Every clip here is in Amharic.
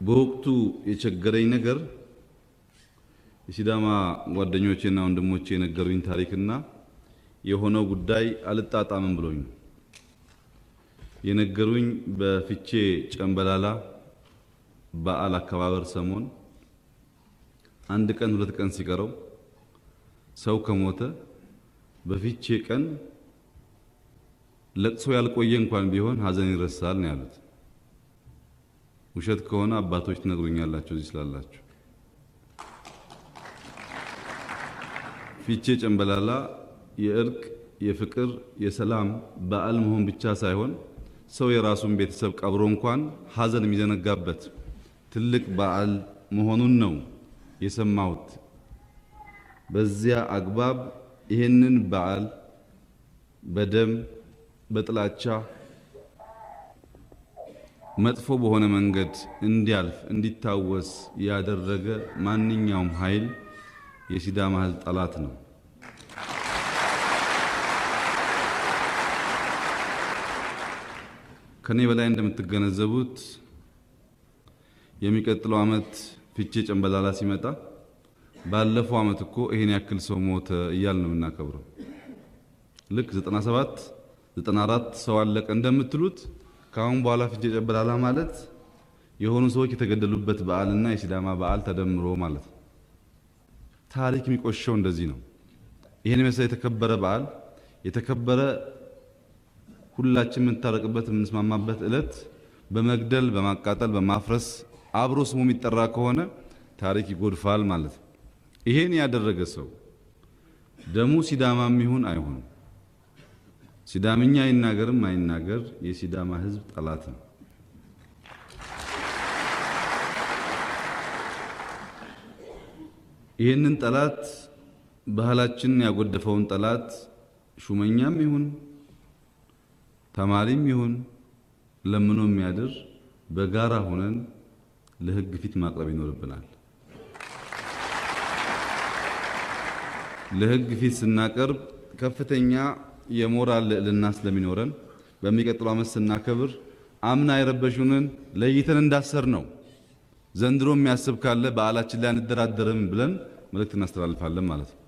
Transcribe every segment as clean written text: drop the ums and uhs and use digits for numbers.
በወቅቱ የቸገረኝ ነገር የሲዳማ ጓደኞቼና ወንድሞቼ የነገሩኝ ታሪክና የሆነው ጉዳይ አልጣጣምም ብሎኝ የነገሩኝ በፍቼ ጨምበላላ በዓል አከባበር ሰሞን አንድ ቀን ሁለት ቀን ሲቀረው ሰው ከሞተ በፍቼ ቀን ለቅሶ ያልቆየ እንኳን ቢሆን ሀዘን ይረሳል ነው ያሉት። ውሸት ከሆነ አባቶች ትነግሩኛላችሁ እዚህ ስላላችሁ። ፍቼ ጨምበላላ የእርቅ የፍቅር የሰላም በዓል መሆን ብቻ ሳይሆን ሰው የራሱን ቤተሰብ ቀብሮ እንኳን ሀዘን የሚዘነጋበት ትልቅ በዓል መሆኑን ነው የሰማሁት። በዚያ አግባብ ይሄንን በዓል በደም በጥላቻ መጥፎ በሆነ መንገድ እንዲያልፍ እንዲታወስ ያደረገ ማንኛውም ኃይል የሲዳማ ሕዝብ ጠላት ነው። ከኔ በላይ እንደምትገነዘቡት የሚቀጥለው ዓመት ፍቼ ጨምበላላ ሲመጣ ባለፈው ዓመት እኮ ይሄን ያክል ሰው ሞተ እያል ነው የምናከብረው። ልክ 97 94 ሰው አለቀ እንደምትሉት ካሁን በኋላ ፍቼ ጨምበላላ ማለት የሆኑ ሰዎች የተገደሉበት በዓልና የሲዳማ በዓል ተደምሮ ማለት ነው። ታሪክ የሚቆሸው እንደዚህ ነው። ይሄን መሰለ የተከበረ በዓል የተከበረ ሁላችን የምንታረቅበት የምንስማማበት ዕለት በመግደል በማቃጠል በማፍረስ አብሮ ስሙ የሚጠራ ከሆነ ታሪክ ይጎድፋል ማለት ነው። ይሄን ያደረገ ሰው ደሙ ሲዳማም ይሁን አይሆንም፣ ሲዳምኛ አይናገርም አይናገር የሲዳማ ሕዝብ ጠላት ነው። ይሄንን ጠላት ባህላችንን ያጎደፈውን ጠላት ሹመኛም ይሁን ተማሪም ይሁን ለምኖ የሚያድር በጋራ ሆነን ለሕግ ፊት ማቅረብ ይኖርብናል። ለሕግ ፊት ስናቀርብ ከፍተኛ የሞራል ልዕልና ስለሚኖረን በሚቀጥለው ዓመት ስናከብር አምና የረበሹንን ለይተን እንዳሰር ነው ዘንድሮ የሚያስብ ካለ በዓላችን ላይ አንደራደርም ብለን መልእክት እናስተላልፋለን ማለት ነው።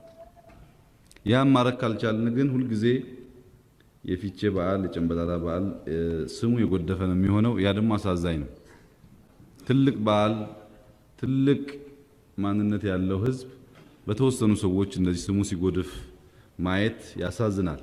ያም ማረክ ካልቻልን ግን ሁልጊዜ የፍቼ በዓል የጨምበላላ በዓል ስሙ የጎደፈ ነው የሚሆነው። ያ ደግሞ አሳዛኝ ነው። ትልቅ በዓል ትልቅ ማንነት ያለው ሕዝብ በተወሰኑ ሰዎች እንደዚህ ስሙ ሲጎድፍ ማየት ያሳዝናል።